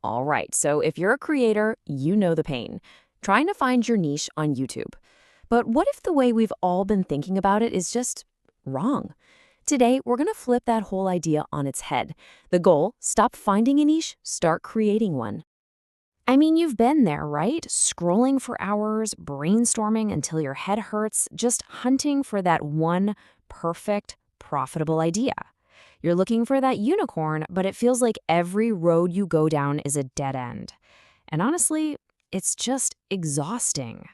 All right, so if you're a creator, you know the pain. Trying to find your niche on YouTube. But what if the way we've all been thinking about it is just wrong? Today, we're going to flip that whole idea on its head. The goal, stop finding a niche, start creating one. I mean, you've been there, right? Scrolling for hours, brainstorming until your head hurts, just hunting for that one perfect, profitable idea. You're looking for that unicorn, but it feels like every road you go down is a dead end. And honestly, it's just exhausting.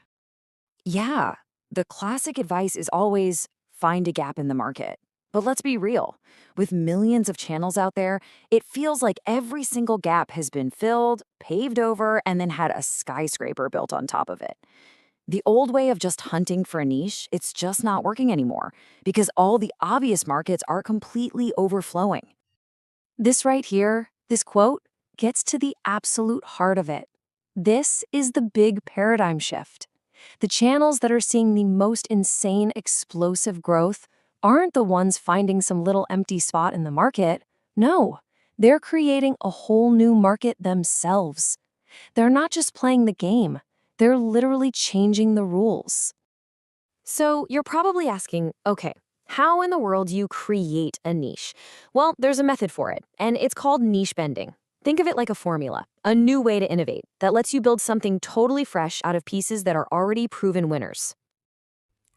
Yeah, the classic advice is always find a gap in the market. But let's be real. With millions of channels out there, it feels like every single gap has been filled, paved over, and then had a skyscraper built on top of it. The old way of just hunting for a niche, it's just not working anymore because all the obvious markets are completely overflowing. This right here, this quote, gets to the absolute heart of it. This is the big paradigm shift. The channels that are seeing the most insane, explosive growth aren't the ones finding some little empty spot in the market. No, they're creating a whole new market themselves. They're not just playing the game, they're literally changing the rules. So you're probably asking, okay, how in the world do you create a niche? Well, there's a method for it, and it's called niche bending. Think of it like a formula, a new way to innovate that lets you build something totally fresh out of pieces that are already proven winners.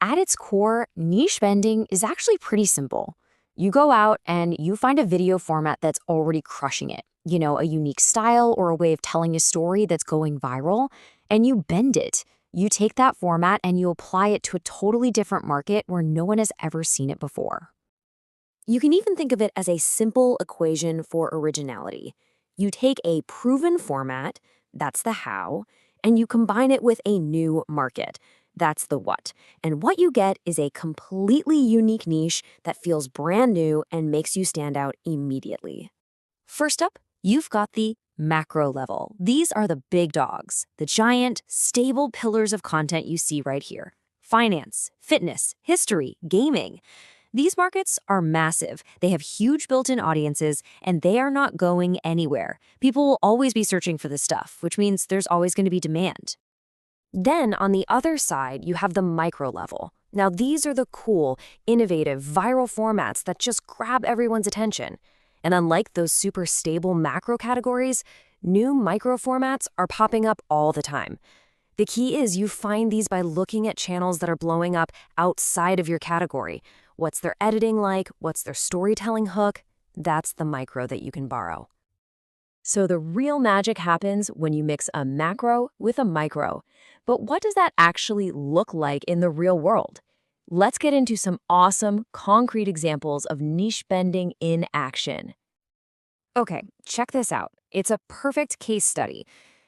At its core, niche bending is actually pretty simple. You go out and you find a video format that's already crushing it, a unique style or a way of telling a story that's going viral, and you bend it. You take that format and you apply it to a totally different market where no one has ever seen it before. You can even think of it as a simple equation for originality. You take a proven format, that's the how, and you combine it with a new market, that's the what. And what you get is a completely unique niche that feels brand new and makes you stand out immediately. First up, you've got the macro level. These are the big dogs, the giant, stable pillars of content you see right here. Finance, fitness, history, gaming. These markets are massive. They have huge built-in audiences, and they are not going anywhere. People will always be searching for this stuff, which means there's always going to be demand. Then, on the other side, you have the micro level. Now, these are the cool, innovative, viral formats that just grab everyone's attention. And unlike those super stable macro categories, new micro formats are popping up all the time. The key is you find these by looking at channels that are blowing up outside of your category. What's their editing like? What's their storytelling hook? That's the micro that you can borrow. So the real magic happens when you mix a macro with a micro. But what does that actually look like in the real world? Let's get into some awesome, concrete examples of niche bending in action. Okay, check this out. It's a perfect case study.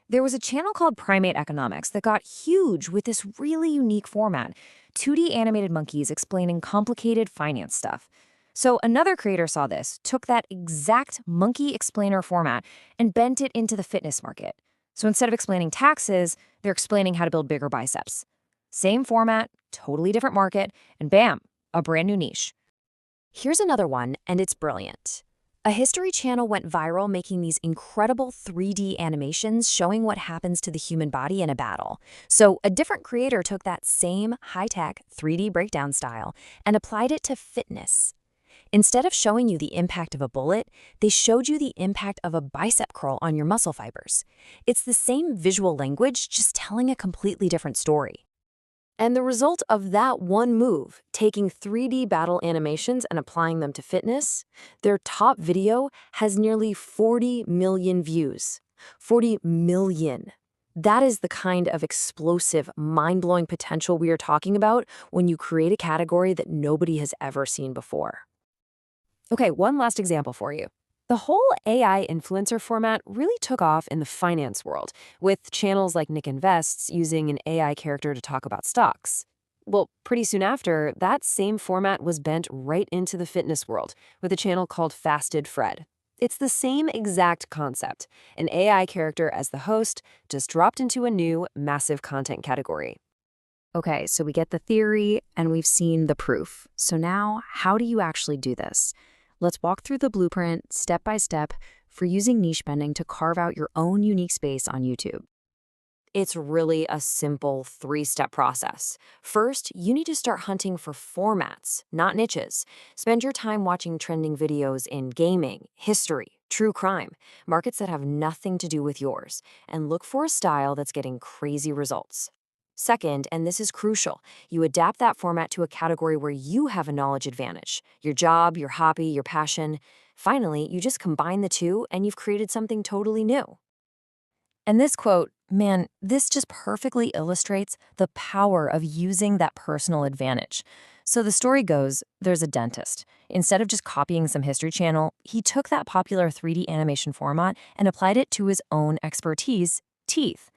There was a channel called Primate Economics that got huge with this really unique format, 2D animated monkeys explaining complicated finance stuff. So another creator saw this, took that exact monkey explainer format, and bent it into the fitness market. So instead of explaining taxes, they're explaining how to build bigger biceps. Same format, totally different market, and bam, a brand new niche. Here's another one, and it's brilliant. A history channel went viral making these incredible 3D animations showing what happens to the human body in a battle. So a different creator took that same high-tech 3D breakdown style and applied it to fitness. Instead of showing you the impact of a bullet, they showed you the impact of a bicep curl on your muscle fibers. It's the same visual language, just telling a completely different story. And the result of that one move, taking 3D battle animations and applying them to fitness, their top video has nearly 40 million views. 40 million. That is the kind of explosive, mind-blowing potential we are talking about when you create a category that nobody has ever seen before. Okay, one last example for you. The whole AI influencer format really took off in the finance world, with channels like Nick Invests using an AI character to talk about stocks. Well, pretty soon after, that same format was bent right into the fitness world with a channel called Fasted Fred. It's the same exact concept, an AI character as the host, just dropped into a new, massive content category. Okay, so we get the theory and we've seen the proof. So now, how do you actually do this? Let's walk through the blueprint step by step for using niche bending to carve out your own unique space on YouTube. It's really a simple 3-step process. First, you need to start hunting for formats, not niches. Spend your time watching trending videos in gaming, history, true crime, markets that have nothing to do with yours, and look for a style that's getting crazy results. Second, and this is crucial, you adapt that format to a category where you have a knowledge advantage, your job, your hobby, your passion. Finally, you just combine the two and you've created something totally new. And this quote, man, this just perfectly illustrates the power of using that personal advantage. So the story goes, there's a dentist. Instead of just copying some history channel, he took that popular 3D animation format and applied it to his own expertise, teeth.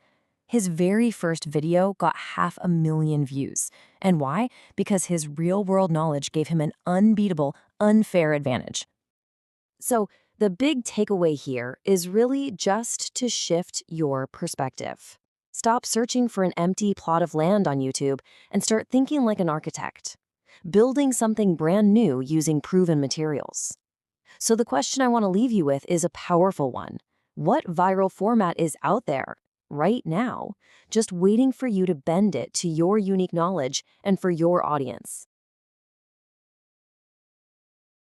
His very first video got 500,000 views. And why? Because his real-world knowledge gave him an unbeatable, unfair advantage. So the big takeaway here is really just to shift your perspective. Stop searching for an empty plot of land on YouTube and start thinking like an architect, building something brand new using proven materials. So the question I want to leave you with is a powerful one. What viral format is out there right now, just waiting for you to bend it to your unique knowledge and for your audience?